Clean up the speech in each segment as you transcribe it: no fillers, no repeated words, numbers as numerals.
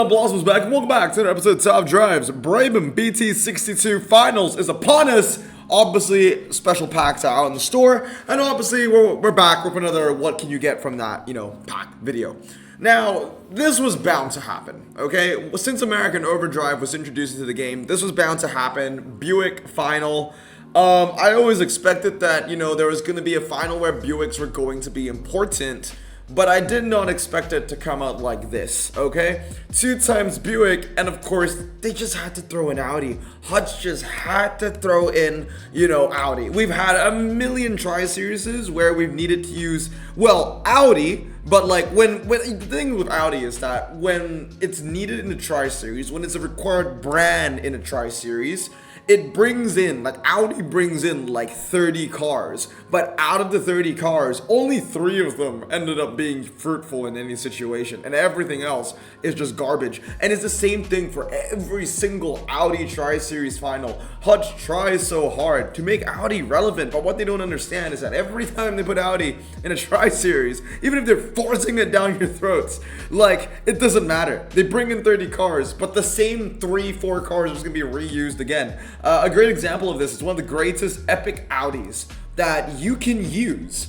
up, Blossom's back, and welcome back to another episode of Top Drives. Brabham BT62 Finals is upon us. Obviously, special packs are out in the store, and obviously we're back with another what can you get from that, pack video. Now, this was bound to happen, okay? Since American Overdrive was introduced into the game, this was bound to happen. Buick final. I always expected that, there was going to be a final where Buicks were going to be important, but I did not expect it to come out like this, okay? 2 times Buick, and of course, they just had to throw in Audi. Hutch just had to throw in, Audi. We've had a million tri-series where we've needed to use, Audi, but when the thing with Audi is that when it's needed in a tri-series, when it's a required brand in a tri-series, it brings in, Audi brings in 30 cars, but out of the 30 cars, only 3 of them ended up being fruitful in any situation, and everything else is just garbage. And it's the same thing for every single Audi Tri-Series final. Hutch tries so hard to make Audi relevant, but what they don't understand is that every time they put Audi in a Tri-Series, even if they're forcing it down your throats, it doesn't matter. They bring in 30 cars, but the same 3-4 cars are just gonna be reused again. A great example of this is one of the greatest epic Audis that you can use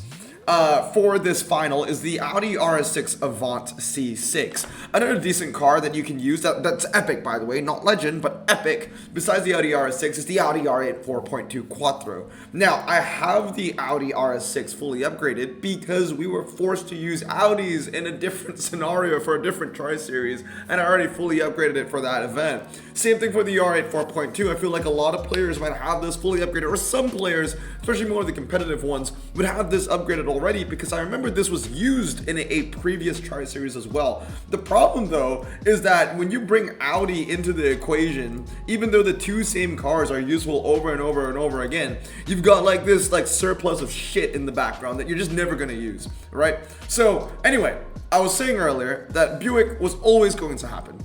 for this final is the Audi RS6 Avant C6. Another decent car that you can use, that's epic by the way, not legend, but epic, besides the Audi RS6 is the Audi R8 4.2 Quattro. Now, I have the Audi RS6 fully upgraded because we were forced to use Audis in a different scenario for a different tri-series, and I already fully upgraded it for that event. Same thing for the R8 4.2. I feel like a lot of players might have this fully upgraded, or some players, especially more of the competitive ones, would have this upgraded already, because I remember this was used in a previous tri-series as well. The problem though is that when you bring Audi into the equation, even though the 2 same cars are useful over and over and over again, you've got this surplus of shit in the background that you're just never gonna use, right? So anyway, I was saying earlier that Buick was always going to happen.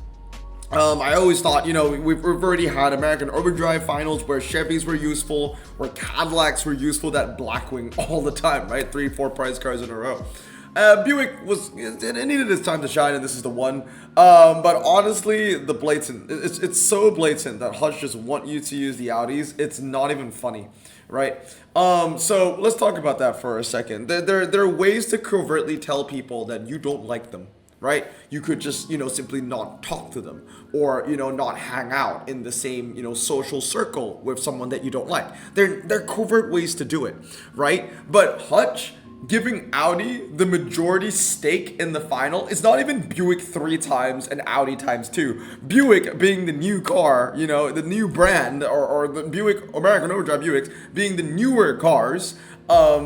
I always thought, we've already had American Overdrive finals where Chevys were useful, where Cadillacs were useful, that Blackwing all the time, right? 3-4 prize cars in a row. Buick it needed its time to shine, and this is the one. But honestly, it's so blatant that Hutch just want you to use the Audis. It's not even funny, right? So let's talk about that for a second. There are ways to covertly tell people that you don't like them. Right? You could just, simply not talk to them, or, not hang out in the same, social circle with someone that you don't like. They're covert ways to do it, right? But Hutch giving Audi the majority stake in the final, it's not even Buick 3 times and Audi times 2. Buick being the new car, the new brand, or the Buick, American Overdrive Buicks being the newer cars,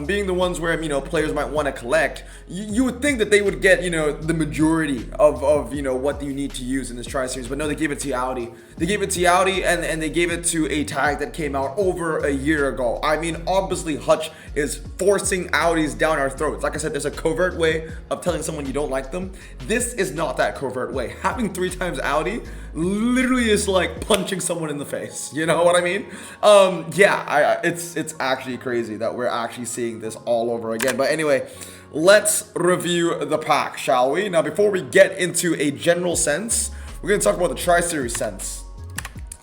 being the ones where, players might want to collect, you would think that they would get, the majority of what you need to use in this tri-series, but no, they gave it to Audi. They gave it to Audi, and they gave it to a tag that came out over a year ago. I mean, obviously, Hutch is forcing Audis down our throats. Like I said, there's a covert way of telling someone you don't like them. This is not that covert way. Having 3 times Audi literally is like punching someone in the face. You know what I mean? It's actually crazy that we're actually seeing this all over again. But anyway, let's review the pack, shall we? Now, before we get into a general sense, we're going to talk about the tri-series sense.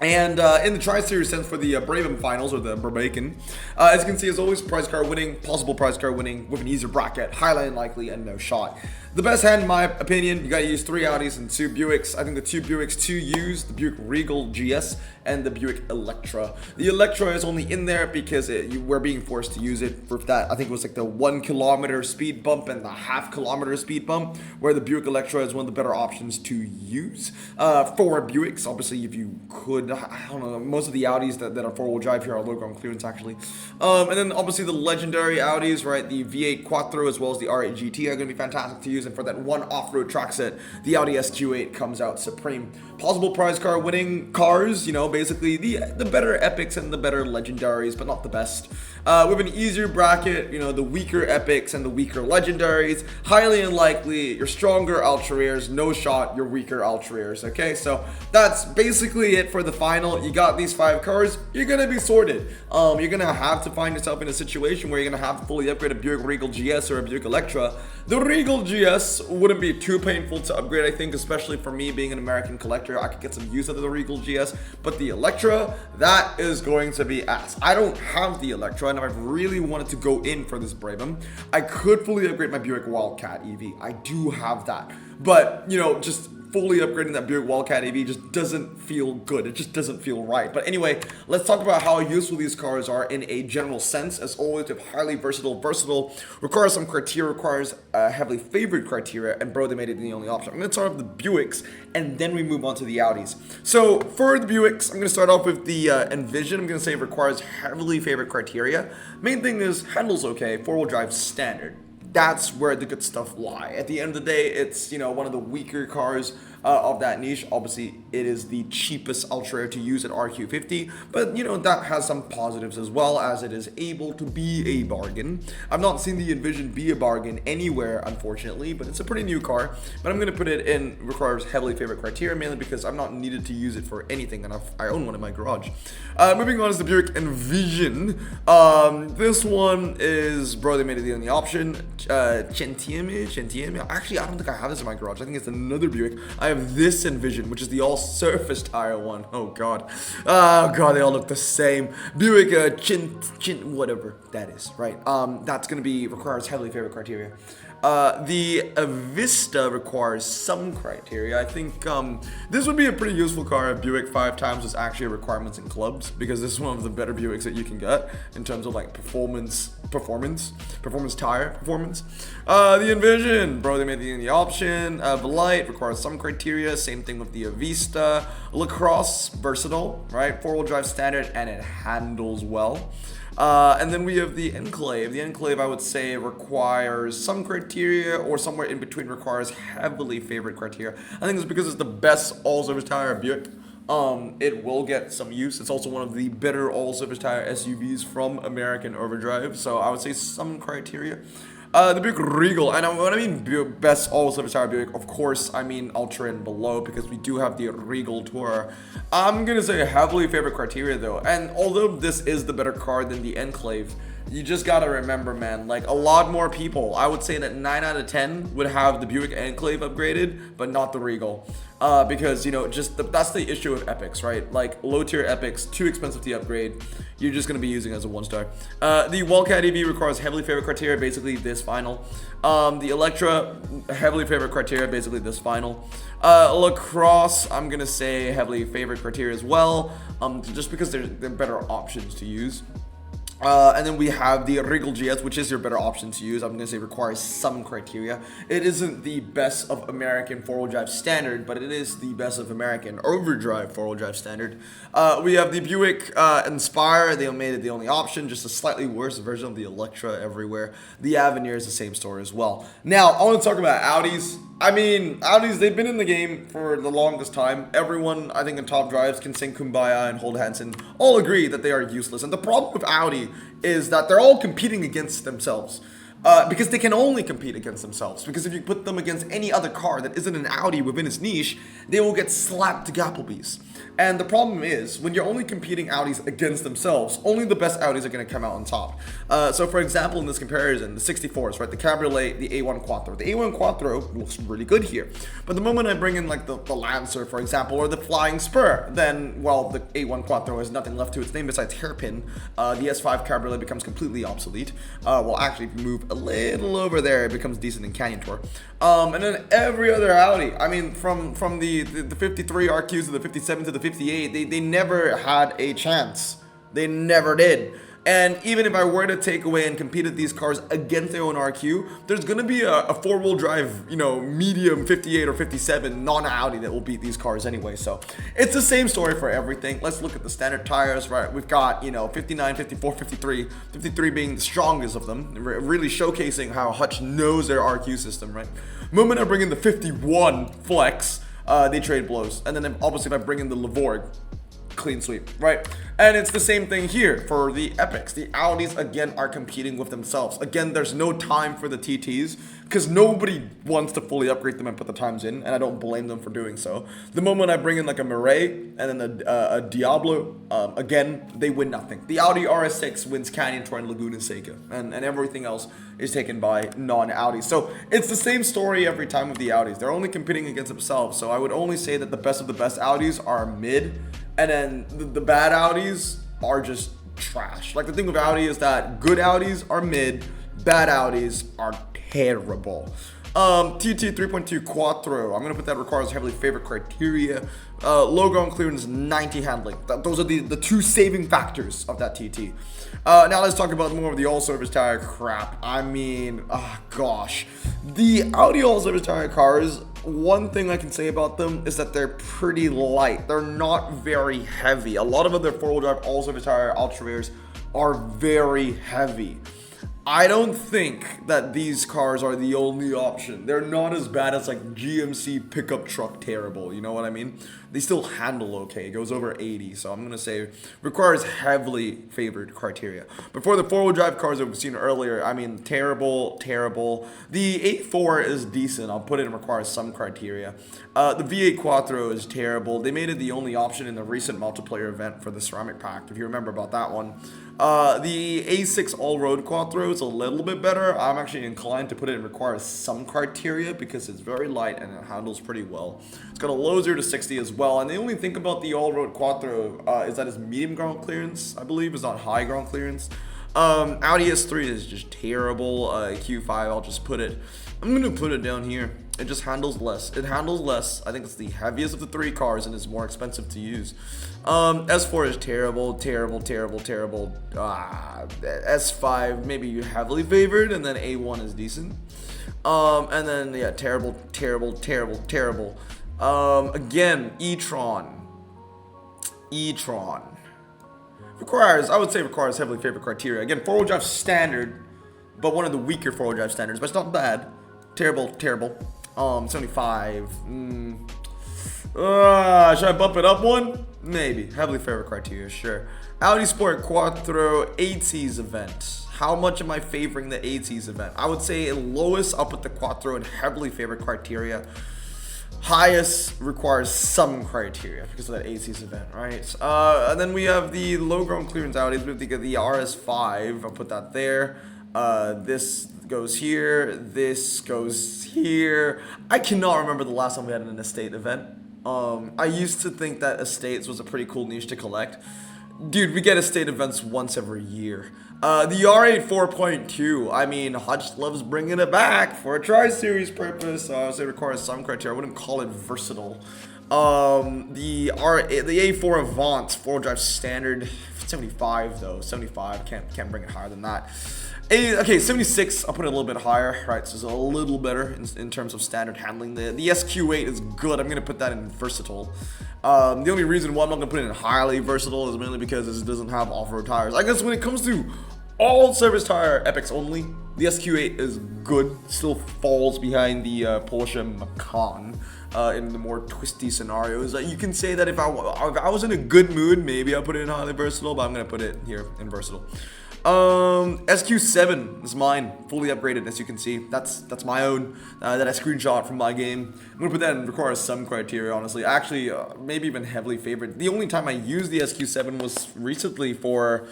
And in the Tri-Series sense for the Brabham finals, or the Brabacon, as you can see, as always, prize car winning, possible prize car winning with an easier bracket, highly unlikely, and no shot. The best hand, in my opinion, you got to use 3 Audis and 2 Buicks. I think the 2 Buicks to use, the Buick Regal GS and the Buick Electra. The Electra is only in there because we're being forced to use it for that. I think it was the 1 kilometer speed bump and the ½ kilometer speed bump, where the Buick Electra is one of the better options to use. For Buicks, obviously, if you could, I don't know, most of the Audis that are 4-wheel drive here are logo on clearance, actually. And then obviously the legendary Audis, right? The V8 Quattro as well as the R8 GT are going to be fantastic to use. And for that one off-road track set, the Audi SQ8 comes out supreme. Possible prize car winning cars, basically the better epics and the better legendaries, but not the best. With an easier bracket, the weaker epics and the weaker legendaries, highly unlikely. Your stronger ultra rares, no shot. Your weaker ultra rares. Okay, so that's basically it for the final. You got these 5 cars. You're gonna be sorted. You're gonna have to find yourself in a situation where you're gonna have to fully upgrade a Buick Regal GS or a Buick Electra. The Regal GS GS wouldn't be too painful to upgrade, I think, especially for me being an American collector. I could get some use out of the Regal GS, but the Electra, that is going to be ass. I don't have the Electra, and if I really wanted to go in for this Brabham, I could fully upgrade my Buick Wildcat EV. I do have that, but, you know, just fully upgrading that Buick Wildcat EV just doesn't feel good. It just doesn't feel right. But anyway, let's talk about how useful these cars are in a general sense. As always, they're highly versatile. Versatile requires some criteria, requires heavily favored criteria, and bro, they made it the only option. I'm going to start off with the Buicks, and then we move on to the Audis. So for the Buicks, I'm going to start off with the Envision. I'm going to say it requires heavily favored criteria. Main thing is handles okay, four-wheel drive standard. That's where the good stuff lie. At the end of the day, it's, you know, one of the weaker cars of that niche. Obviously, it is the cheapest ultra to use at RQ50, but, you know, that has some positives as well, as it is able to be a bargain. I've not seen the Envision be a bargain anywhere, unfortunately, but it's a pretty new car. But I'm going to put it in requires heavily favored criteria, mainly because I'm not needed to use it for anything, and I own one in my garage. Moving on is the Buick Envision. This one is, bro, they made it the only option. Centieme. Actually, I don't think I have this in my garage. I think it's another Buick. I have this Envision, which is the all-surface tire one. Oh god, they all look the same. Buick whatever that is, right? That's gonna be requires heavily favored criteria. The Vista requires some criteria. I think this would be a pretty useful car if Buick 5 times was actually a requirements in clubs, because this is one of the better Buicks that you can get in terms of like performance tire performance. The Envision, bro, they made the option. The Light requires some criteria. Same thing with the Vista. Lacrosse, versatile, right? Four-wheel drive standard, and it handles well. And then we have the Enclave. The Enclave, I would say, requires some criteria, or somewhere in between requires heavily favored criteria. I think it's because it's the best all-surface tire Buick. It will get some use. It's also one of the better all-surface tire SUVs from American Overdrive, so I would say some criteria. The Buick Regal, and when I mean Buick, best all-surface tire Buick, of course, I mean Ultra and below, because we do have the Regal Tourer. I'm gonna say heavily favored criteria though, and although this is the better car than the Enclave, you just gotta remember, man, like a lot more people, I would say that 9 out of 10 would have the Buick Enclave upgraded, but not the Regal. Because, you know, that's the issue with Epics, right? Like low tier Epics, too expensive to upgrade. You're just gonna be using it as a 1-star. The Wildcat EV requires heavily favored criteria, basically this final. The Electra, heavily favored criteria, basically this final. Lacrosse, I'm gonna say heavily favored criteria as well, just because they're better options to use. And then we have the Regal GS, which is your better option to use. I'm going to say requires some criteria. It isn't the best of American four-wheel drive standard, but it is the best of American overdrive four-wheel drive standard. We have the Buick Inspire. They made it the only option, just a slightly worse version of the Electra everywhere. The Avenir is the same story as well. Now, I want to talk about Audis. I mean, Audis, they've been in the game for the longest time. Everyone, I think, in top drives can sing Kumbaya and hold hands and all agree that they are useless. And the problem with Audi is that they're all competing against themselves. Because they can only compete against themselves. Because if you put them against any other car that isn't an Audi within its niche, they will get slapped to Applebee's. And the problem is, when you're only competing Audis against themselves, only the best Audis are going to come out on top. So for example, in this comparison, the 64s, right, the Cabriolet, the A1 Quattro. The A1 Quattro looks really good here. But the moment I bring in like the Lancer, for example, or the Flying Spur, then, well, the A1 Quattro has nothing left to its name besides hairpin. The S5 Cabriolet becomes completely obsolete. Well, actually, if you move a little over there, it becomes decent in Canyon Tour. And then every other Audi, I mean, from the 53 RQs to the 57 to the 58, they never had a chance. They never did. And even if I were to take away and compete at these cars against their own RQ, there's going to be a four-wheel drive, you know, medium 58 or 57 non-Audi that will beat these cars anyway. So it's the same story for everything. Let's look at the standard tires, right? We've got, you know, 59, 54, 53, 53 being the strongest of them, really showcasing how Hutch knows their RQ system, right? The moment I bring in the 51 Flex, they trade blows. And then obviously if I bring in the Lavorg, clean sweep, right? And it's the same thing here for the Epics. The Audis, again, are competing with themselves. Again, there's no time for the TTs because nobody wants to fully upgrade them and put the times in, and I don't blame them for doing so. The moment I bring in like a Mirai and then a Diablo, again, they win nothing. The Audi RS6 wins Canyon, Troy, Lagoon, and Seika, and everything else is taken by non-Audis. So it's the same story every time with the Audis. They're only competing against themselves. So I would only say that the best of the best Audis are mid, and then the bad Audis are just trash. Like the thing with Audi is that good Audis are mid, bad Audis are terrible. TT 3.2 Quattro. I'm gonna put that requires heavily favorite criteria. Low ground clearance, 90 handling. Those are the two saving factors of that TT. Now let's talk about more of the all-service tire crap. I mean, gosh, the Audi all-service tire cars. One thing I can say about them is that they're pretty light. They're not very heavy. A lot of other four-wheel drive all-service tire ultra rares are very heavy. I don't think that these cars are the only option. They're not as bad as like GMC pickup truck terrible, you know what I mean? They still handle okay. It goes over 80, so I'm gonna say requires heavily favored criteria. But for the four-wheel drive cars that we've seen earlier, I mean, terrible. The 8.4 is decent. I'll put it in requires some criteria. The V8 Quattro is terrible. They made it the only option in the recent multiplayer event for the Ceramic Pack, if you remember about that one. The A6 all-road Quattro is a little bit better. I'm actually inclined to put it in requires some criteria because it's very light and it handles pretty well. It's got a low 0 to 60 as well. And the only thing about the all-road Quattro is that it's medium ground clearance, I believe. It's not high ground clearance. Audi S3 is just terrible. Q5, I'll just put it. I'm going to put it down here. It just handles less. It handles less. I think it's the heaviest of the three cars and it's more expensive to use. S4 is terrible. S5 maybe heavily favored, and then A1 is decent. And then yeah, terrible. Again, e-tron. I would say requires heavily favored criteria. Again, four-wheel drive standard, but one of the weaker four-wheel drive standards, but it's not bad. Terrible. 75. Should I bump it up one? Maybe. Heavily favored criteria, sure. Audi Sport Quattro 80s event. How much am I favoring the 80s event? I would say lowest, I'll put the Quattro in heavily favored criteria. Highest requires some criteria because of that 80s event, right? And then we have the low ground clearance Audis. We have the RS5. I'll put that there. This goes here. This goes here. I cannot remember the last time we had an estate event. I used to think that estates was a pretty cool niche to collect. Dude, we get estate events once every year. The R8 4.2, I mean, Hutch loves bringing it back for a tri-series purpose, so I would say it requires some criteria. I wouldn't call it versatile. The A4 Avant, 4-wheel drive standard, 75 though, 75, can't bring it higher than that. Okay, 76, I'll put it a little bit higher, right, so it's a little better in terms of standard handling. The SQ8 is good, I'm going to put that in versatile. The only reason why I'm not going to put it in highly versatile is mainly because it doesn't have off-road tires. I guess when it comes to all service tire epics only, the SQ8 is good, still falls behind the Porsche Macan. In the more twisty scenarios, you can say that if I was in a good mood, maybe I'll put it in highly versatile, but I'm going to put it here in versatile. SQ7 is mine, fully upgraded, as you can see. That's my own, that I screenshot from my game. I'm gonna put that in requires some criteria, honestly. Actually, maybe even heavily favored. The only time I used the SQ7 was recently for,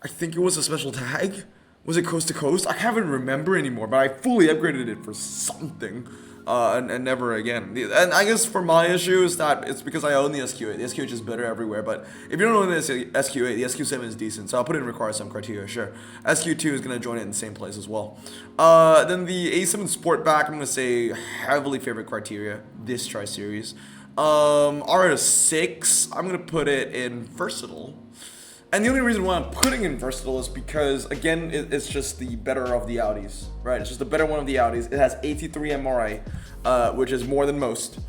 I think it was a special tag. Was it coast to coast? I can't even remember anymore, but I fully upgraded it for something. And never again. And I guess for my issue is that it's because I own the SQ8. The SQ8 is better everywhere, but if you don't own the SQ8, the SQ7 is decent, so I'll put it in require some criteria, sure. SQ2 is going to join it in the same place as well. Then the A7 Sportback, I'm going to say heavily favorite criteria, this tri-series. RS6, I'm going to put it in versatile. And the only reason why I'm putting in versatile is because, again, it's just the better of the Audis, right? It's just the better one of the Audis. It has 83 MRI, which is more than most.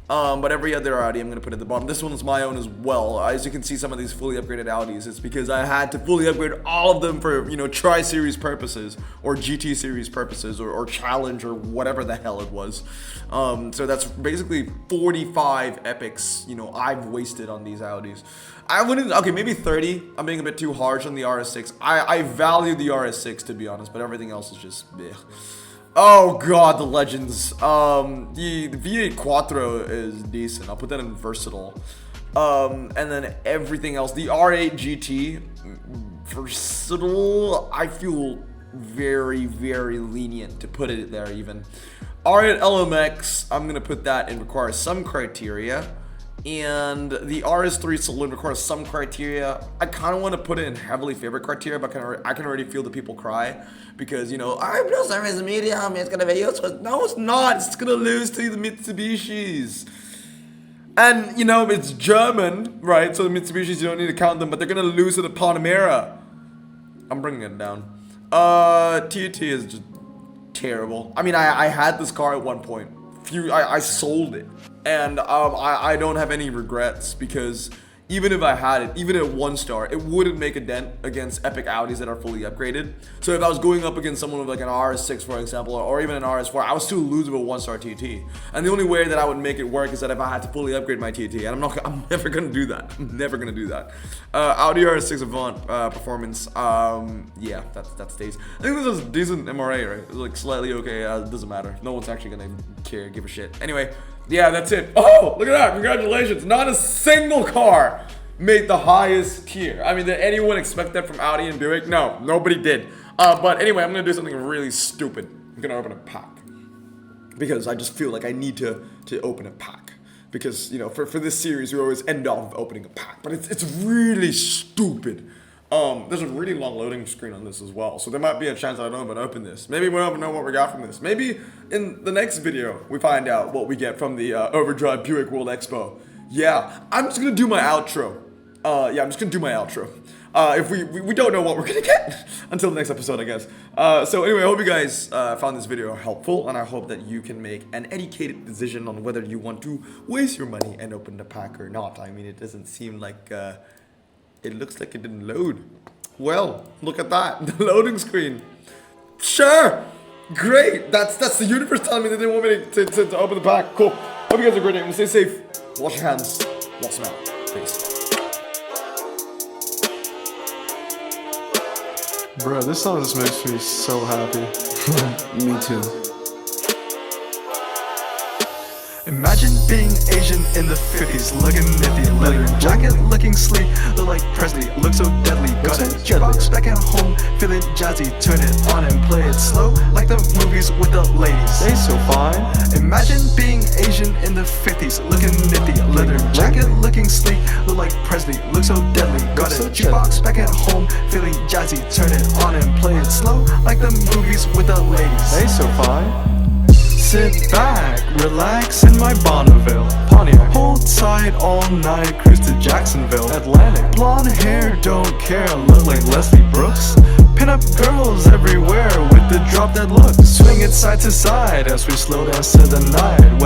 But every other Audi I'm gonna put at the bottom. This one is my own as well. As you can see, some of these fully upgraded Audis, it's because I had to fully upgrade all of them for, you know, Tri-Series purposes, or GT Series purposes, or Challenge, or whatever the hell it was. So that's basically 45 epics, you know, I've wasted on these Audis. I wouldn't, okay, maybe 30. I'm being a bit too harsh on the RS6. I value the RS6, to be honest, but everything else is just bleh. Oh god, the Legends. The V8 Quattro is decent. I'll put that in versatile. And then everything else. The R8 GT, versatile. I feel very, very lenient to put it there even. R8 LMX, I'm gonna put that in requires some criteria. And the RS3 Saloon requires some criteria. I kind of want to put it in heavily favored criteria, but I can already feel the people cry. Because, you know, R plus is medium, it's going to be useless. No, it's not. It's going to lose to the Mitsubishis. And, you know, it's German, right? So the Mitsubishis, you don't need to count them, but they're going to lose to the Panamera. I'm bringing it down. TT is just terrible. I mean, I had this car at one point. I sold it, and I don't have any regrets, because even if I had it, even at 1 star, it wouldn't make a dent against epic Audis that are fully upgraded. So if I was going up against someone with like an RS6, for example, or even an RS4, I would still lose with a 1-star TT. And the only way that I would make it work is that if I had to fully upgrade my TT, and I'm never gonna do that. I'm never gonna do that. Audi RS6 Avant performance, yeah, that stays. I think this is a decent MRA, right? It's like slightly okay. It doesn't matter. No one's actually gonna care, give a shit. Anyway. Yeah, that's it. Oh, look at that. Congratulations. Not a single car made the highest tier. I mean, did anyone expect that from Audi and Buick? No, nobody did. But anyway, I'm going to do something really stupid. I'm going to open a pack. Because I just feel like I need to open a pack. Because, you know, for this series, we always end off opening a pack. But it's really stupid. There's a really long loading screen on this as well, so there might be a chance I don't even open this. Maybe we don't even know what we got from this. Maybe in the next video we find out what we get from the Overdrive Buick World Expo. Yeah, I'm just gonna do my outro. I'm just gonna do my outro. If we don't know what we're gonna get until the next episode, I guess. So anyway, I hope you guys found this video helpful, and I hope that you can make an educated decision on whether you want to waste your money and open the pack or not. I mean, it doesn't seem like it looks like it didn't load. Well, look at that. The loading screen. Sure. Great. That's the universe telling me that they want me to open the pack. Cool. Hope you guys are great. Stay safe. Wash your hands. Wash them out. Peace. Bro, this song just makes me so happy. Me too. Imagine being Asian in the 50s, looking nifty, leather jacket, looking sleek, look like Presley, look so deadly, got a jukebox back at home, feeling jazzy, turn it on and play it slow, like the movies with the ladies. They so fine. Imagine being Asian in the 50s, looking nifty, leather jacket, looking sleek, look like Presley, look so deadly, got a jukebox back at home, feeling jazzy, turn it on and play it slow, like the movies with the ladies. They so fine. Sit back, relax in my Bonneville Pontiac. Hold tight all night, cruise to Jacksonville Atlantic. Blonde hair, don't care, look like Leslie Brooks. Pin up girls everywhere with the drop dead look. Swing it side to side as we slow dance to the night.